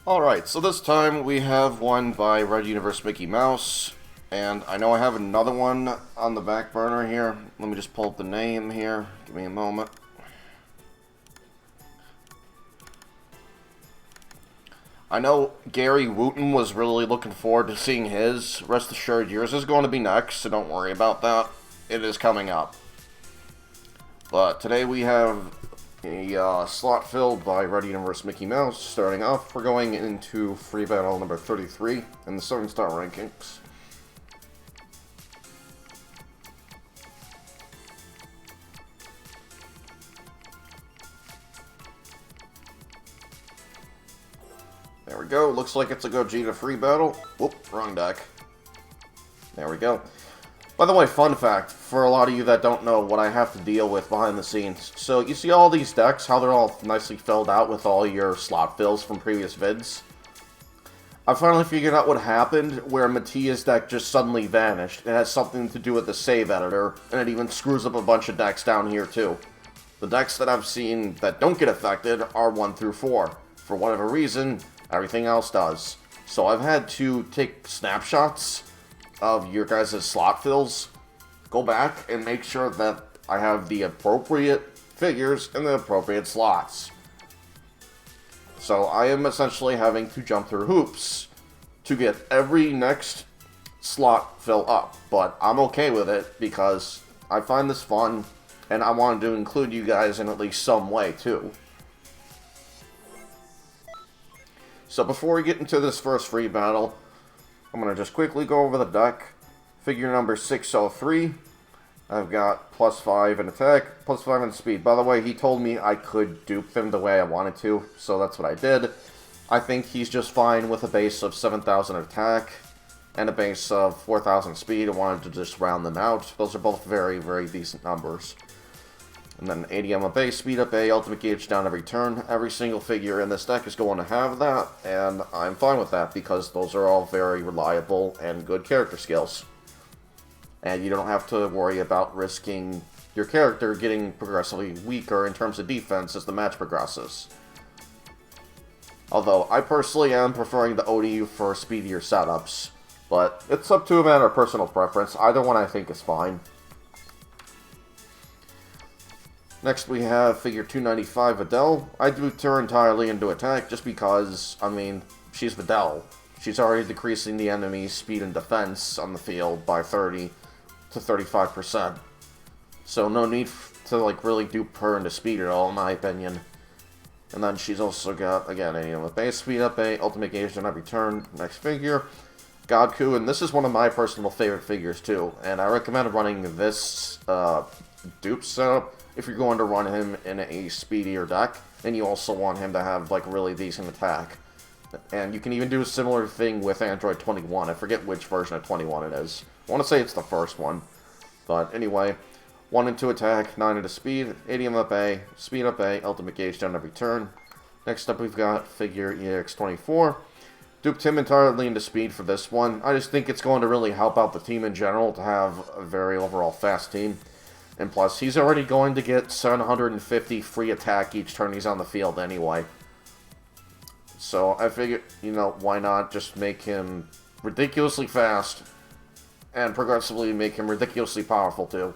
Alright, so this time we have one by Red Universe Mickey Mouse, and I know I have another one on the back burner here. Let me just pull up the name here. Give me a moment. I know Gary Wooten was really looking forward to seeing his. Rest assured, yours is going to be next, so don't worry about that. It is coming up. But today we have a slot filled by Red Universe Mickey Mouse. Starting off, we're going into free battle number 33 in the 7-star rankings. There we go. Looks like it's a Gogeta free battle. Whoop, wrong deck. There we go. By the way, fun fact, for a lot of you that don't know what I have to deal with behind the scenes. So, you see all these decks, how they're all nicely filled out with all your slot fills from previous vids? I finally figured out what happened, where Mattia's deck just suddenly vanished. It has something to do with the save editor, and it even screws up a bunch of decks down here too. The decks that I've seen that don't get affected are 1 through 4. For whatever reason, everything else does. So I've had to take snapshots of your guys' slot fills, go back and make sure that I have the appropriate figures in the appropriate slots. So I am essentially having to jump through hoops to get every next slot fill up, but I'm okay with it because I find this fun and I wanted to include you guys in at least some way too. So before we get into this first free battle, I'm going to just quickly go over the deck. Figure number 603. I've got +5 in attack, +5 in speed. By the way, he told me I could dupe him the way I wanted to, so that's what I did. I think he's just fine with a base of 7,000 attack and a base of 4,000 speed. I wanted to just round them out. Those are both very, very decent numbers. And then ADM up A, speed up A, ultimate gauge down every turn. Every single figure in this deck is going to have that, and I'm fine with that because those are all very reliable and good character skills. And you don't have to worry about risking your character getting progressively weaker in terms of defense as the match progresses. Although, I personally am preferring the ODU for speedier setups, but it's up to a matter of personal preference. Either one I think is fine. Next we have figure 295, Videl. I duped her entirely into attack just because, I mean, she's Videl. She's already decreasing the enemy's speed and defense on the field by 30 to 35%. So no need to, like, really dupe her into speed at all, in my opinion. And then she's also got, again, a base speed up A, ultimate gauge on every turn. Next figure, Godku, and this is one of my personal favorite figures too. And I recommend running this dupe setup if you're going to run him in a speedier deck, and you also want him to have, like, really decent attack. And you can even do a similar thing with Android 21. I forget which version of 21 it is. I want to say it's the first one. But anyway, 1 into attack, 9 into speed, ADM up A, speed up A, ultimate gauge down every turn. Next up we've got figure EX24. Duped him entirely into speed for this one. I just think it's going to really help out the team in general to have a very overall fast team. And plus, he's already going to get 750 free attack each turn he's on the field anyway. So I figured, why not just make him ridiculously fast and progressively make him ridiculously powerful too.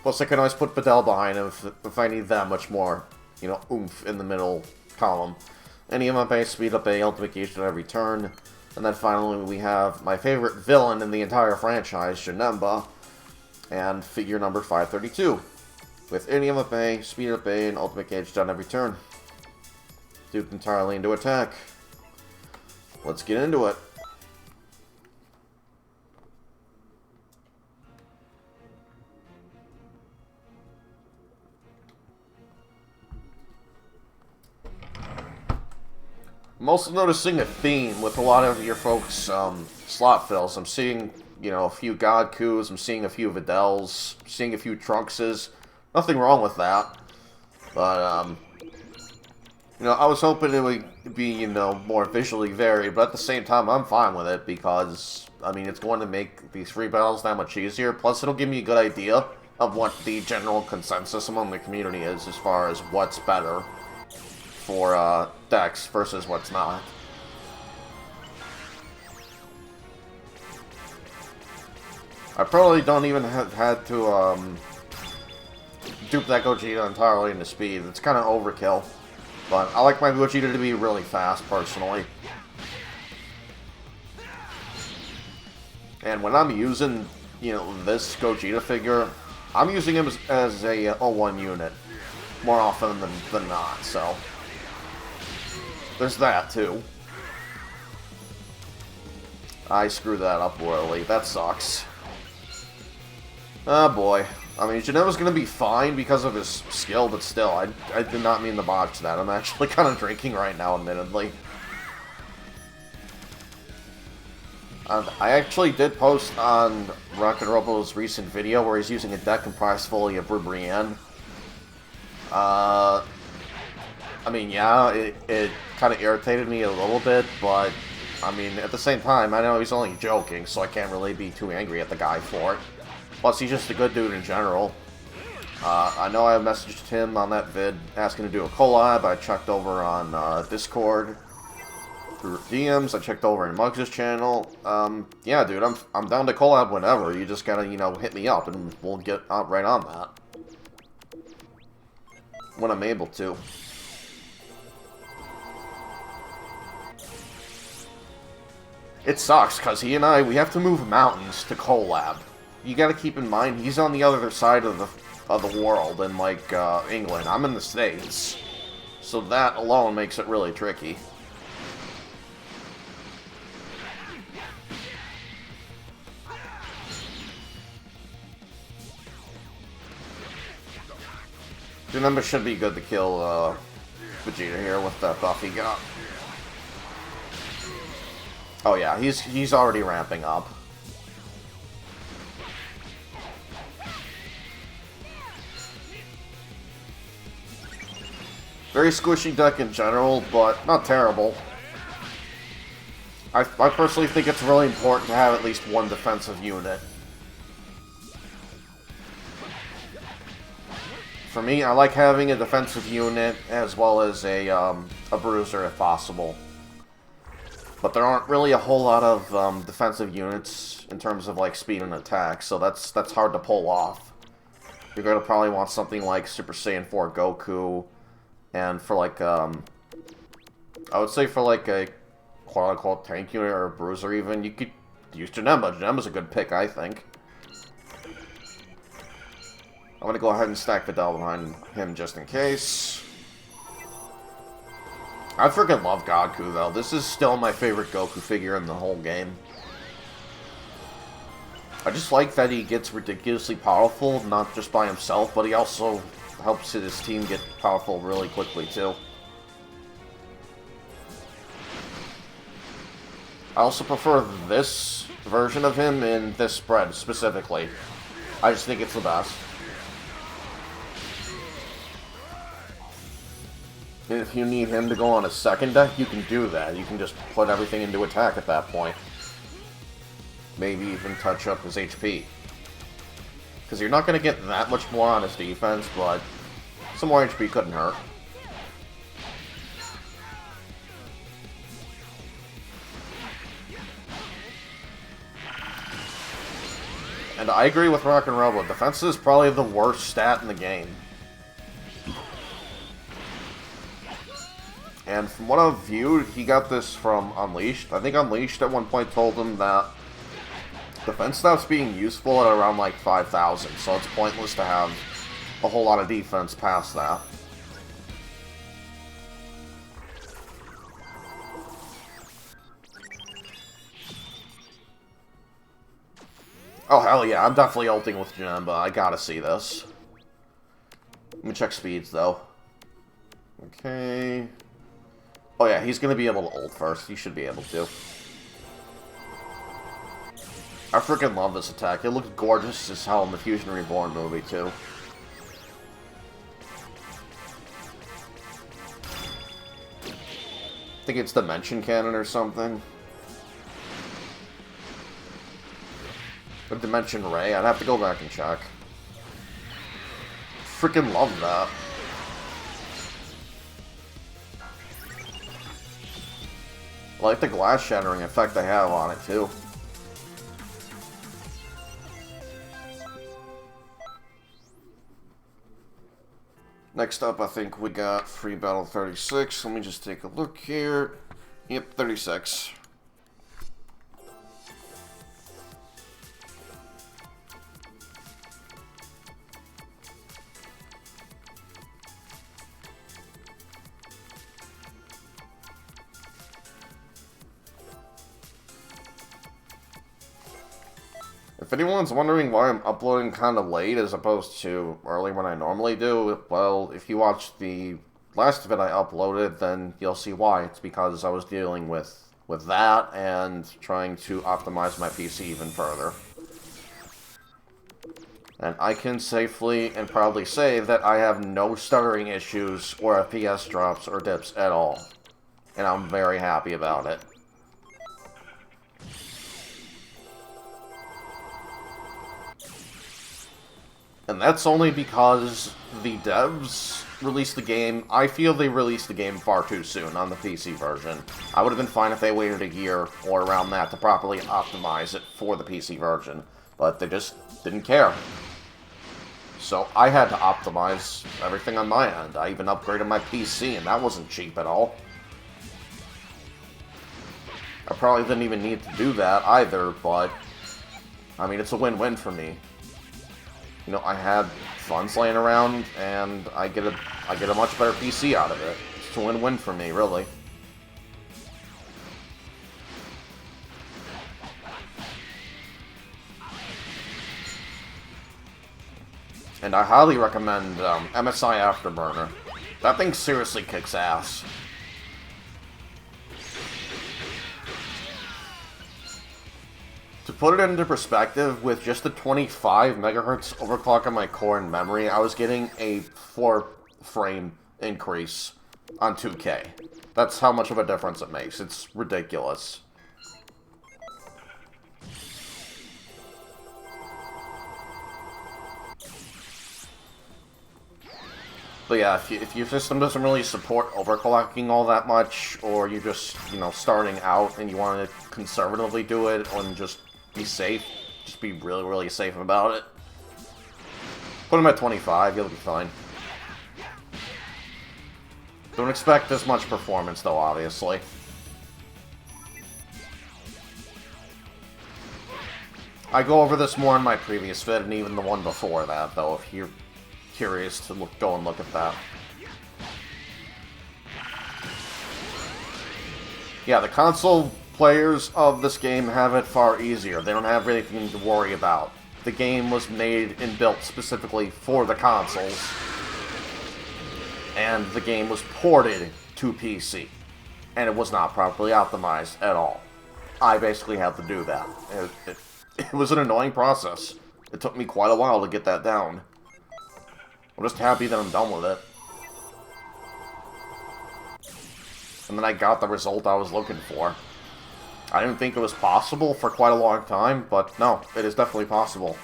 Plus, I can always put Videl behind him if I need that much more, oomph in the middle column. Any up A, speed up A, ultimate gauge on every turn. And then finally, we have my favorite villain in the entire franchise, Janemba. And figure number 532, with ADM up A, speed up A, and ultimate gauge down every turn. Duped entirely into attack. Let's get into it. I'm also noticing a theme with a lot of your folks' slot fills. I'm seeing a few Godkus, I'm seeing a few Videls, seeing a few Trunkses. Nothing wrong with that. But, I was hoping it would be, more visually varied, but at the same time, I'm fine with it because, I mean, it's going to make these free battles that much easier. Plus, it'll give me a good idea of what the general consensus among the community is as far as what's better. for Dex versus what's not. I probably don't even have had to dupe that Gogeta entirely into speed. It's kind of overkill. But I like my Gogeta to be really fast, personally. And when I'm using, you know, this Gogeta figure, I'm using him as a 01 unit more often than not, so there's that, too. I screwed that up royally. That sucks. Oh, boy. I mean, Janeva's going to be fine because of his skill, but still, I did not mean to botch that. I'm actually kind of drinking right now, admittedly. I actually did post on Rocket Robo's recent video where he's using a deck comprised fully of Brienne. I mean, yeah, it kind of irritated me a little bit, but, I mean, at the same time, I know he's only joking, so I can't really be too angry at the guy for it. Plus, he's just a good dude in general. I know I messaged him on that vid asking to do a collab. I checked over on Discord through DMs. I checked over in Muggs' channel. Yeah, dude, I'm down to collab whenever. You just gotta, you know, hit me up and we'll get right on that when I'm able to. It sucks because he and we have to move mountains to collab. You gotta keep in mind, he's on the other side of the world in, like, England. I'm in the States. So that alone makes it really tricky. Janemba should be good to kill, Vegeta here with that buff he got. Oh yeah, he's already ramping up. Very squishy deck in general, but not terrible. I personally think it's really important to have at least one defensive unit. For me, I like having a defensive unit as well as a bruiser if possible. But there aren't really a whole lot of defensive units in terms of like speed and attack, so that's hard to pull off. You're gonna probably want something like Super Saiyan 4 Goku. And for like, I would say for like a quote-unquote tank unit or a bruiser even, you could use Janemba. Janemba's a good pick, I think. I'm gonna go ahead and stack Videl behind him just in case. I freaking love Goku, though. This is still my favorite Goku figure in the whole game. I just like that he gets ridiculously powerful, not just by himself, but he also helps his team get powerful really quickly, too. I also prefer this version of him in this spread, specifically. I just think it's the best. And if you need him to go on a second deck, you can do that. You can just put everything into attack at that point. Maybe even touch up his HP. Because you're not going to get that much more on his defense, but some more HP couldn't hurt. And I agree with Rock and Robo. Defense is probably the worst stat in the game. And from what I've viewed, he got this from Unleashed. I think Unleashed at one point told him that defense stops being useful at around like 5,000, so it's pointless to have a whole lot of defense past that. Oh hell yeah, I'm definitely ulting with Janemba. I gotta see this. Let me check speeds though. Okay. Oh yeah, he's gonna be able to ult first. He should be able to. I freaking love this attack. It looks gorgeous as hell in the Fusion Reborn movie, too. I think it's Dimension Cannon or something. Or Dimension Ray. I'd have to go back and check. Freaking love that. like the glass shattering effect they have on it, too. Next up, I think we got Free Battle 36. Let me just take a look here. Yep, 36. If anyone's wondering why I'm uploading kind of late as opposed to early when I normally do, well, if you watch the last vid I uploaded, then you'll see why. It's because I was dealing with that and trying to optimize my PC even further. And I can safely and proudly say that I have no stuttering issues or FPS drops or dips at all. And I'm very happy about it. And that's only because the devs released the game. I feel they released the game far too soon on the PC version. I would have been fine if they waited a year or around that to properly optimize it for the PC version. But they just didn't care. So I had to optimize everything on my end. I even upgraded my PC, and that wasn't cheap at all. I probably didn't even need to do that either, but I mean, it's a win-win for me. You know, I had funds laying around, and I get a much better PC out of it. It's a win-win for me, really. And I highly recommend MSI Afterburner. That thing seriously kicks ass. To put it into perspective, with just the 25 megahertz overclock on my core and memory, I was getting a 4-frame increase on 2K. That's how much of a difference it makes. It's ridiculous. But yeah, if your system doesn't really support overclocking all that much, or you're just, you know, starting out and you want to conservatively do it and just be safe, just be really, really safe about it. Put them at 25, you'll be fine. Don't expect this much performance, though, obviously. I go over this more in my previous vid, and even the one before that, though, if you're curious to go and look at that. Yeah, the console players of this game have it far easier. They don't have anything to worry about. The game was made and built specifically for the consoles, and the game was ported to PC, and it was not properly optimized at all. I basically had to do that. It was an annoying process. It took me quite a while to get that down. I'm just happy that I'm done with it. And then I got the result I was looking for. I didn't think it was possible for quite a long time, but no, it is definitely possible.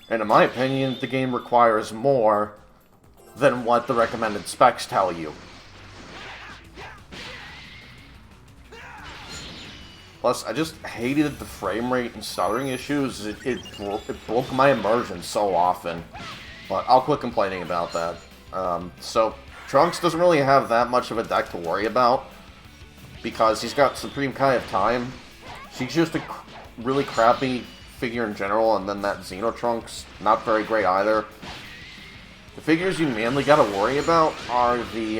And in my opinion, the game requires more than what the recommended specs tell you. Plus, I just hated the frame rate and stuttering issues. It broke my immersion so often. But I'll quit complaining about that. So, Trunks doesn't really have that much of a deck to worry about, because he's got Supreme Kai of Time. She's just a really crappy figure in general, and then that Xeno Trunks, not very great either. The figures you mainly gotta worry about are the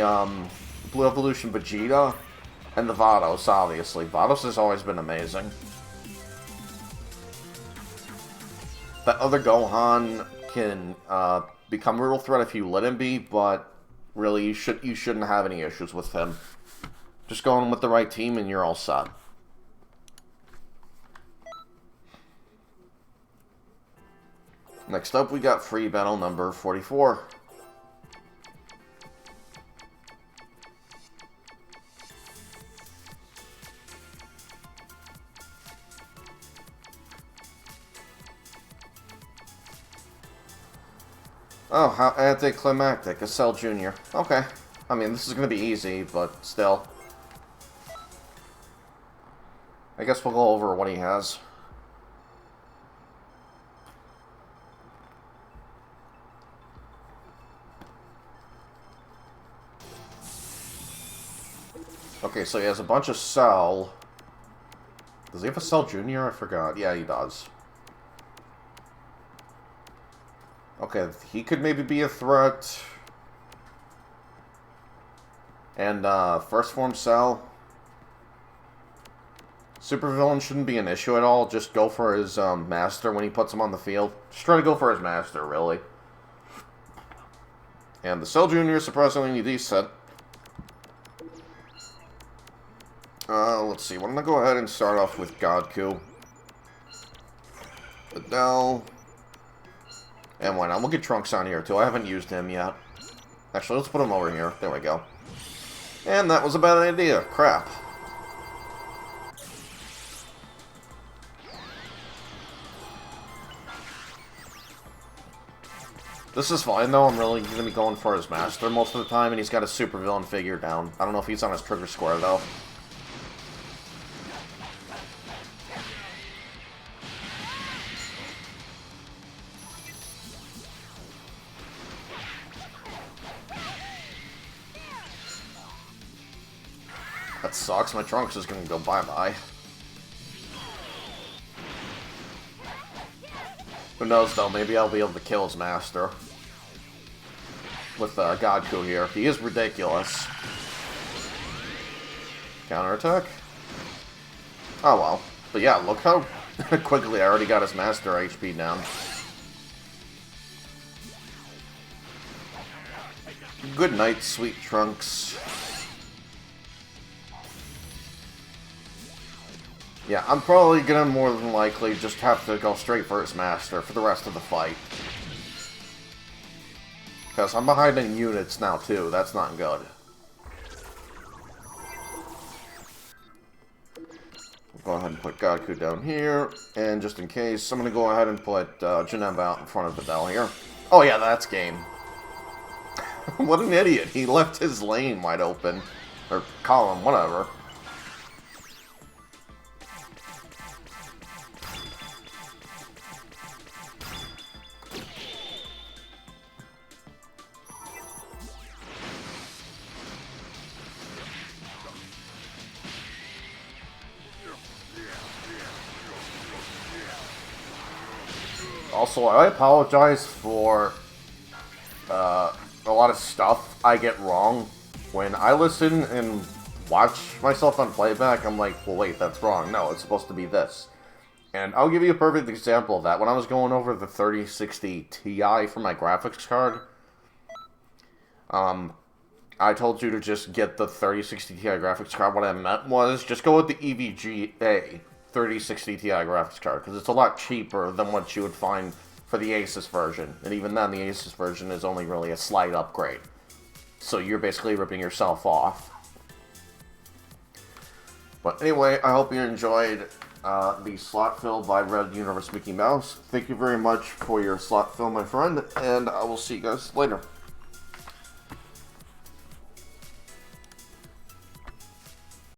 Blue Evolution Vegeta, and the Vados, obviously. Vados has always been amazing. That other Gohan can become a real threat if you let him be, but really you shouldn't have any issues with him. Just go in with the right team and you're all set. Next up, we got free battle number 44. Oh, how anticlimactic. A Cell Jr. Okay. I mean, this is going to be easy, but still. I guess we'll go over what he has. Okay, so he has a bunch of Cell. Does he have a Cell Junior? I forgot. Yeah, he does. Okay, he could maybe be a threat. And, first form Cell. Supervillain shouldn't be an issue at all. Just go for his, Master when he puts him on the field. Just try to go for his Master, really. And the Cell Junior is surprisingly decent. Let's see. Why don't I go ahead and start off with Godku. Adele. And why not? We'll get Trunks on here, too. I haven't used him yet. Actually, let's put him over here. There we go. And that was a bad idea. Crap. This is fine, though. I'm really going to be going for his Master most of the time, and he's got a supervillain figure down. I don't know if he's on his trigger square, though. That sucks. My Trunks is going to go bye-bye. Who knows, though? Maybe I'll be able to kill his Master. With Godku here. He is ridiculous. Counterattack? Oh, well. But yeah, look how quickly I already got his Master HP down. Good night, sweet Trunks. Yeah, I'm probably gonna more than likely just have to go straight for his Master for the rest of the fight. Because I'm behind in units now, too. That's not good. Go ahead and put Godku down here. And just in case, I'm gonna go ahead and put Janemba out in front of Adele here. Oh yeah, that's game. What an idiot. He left his lane wide open. Or column, whatever. Also, I apologize for a lot of stuff I get wrong. When I listen and watch myself on playback, I'm like, well, wait, that's wrong. No, it's supposed to be this. And I'll give you a perfect example of that. When I was going over the 3060 Ti for my graphics card, I told you to just get the 3060 Ti graphics card. What I meant was just go with the EVGA 3060 Ti graphics card, because it's a lot cheaper than what you would find for the Asus version. And even then, the Asus version is only really a slight upgrade. So you're basically ripping yourself off. But anyway, I hope you enjoyed the slot fill by Red Universe Mickey Mouse. Thank you very much for your slot fill, my friend, and I will see you guys later.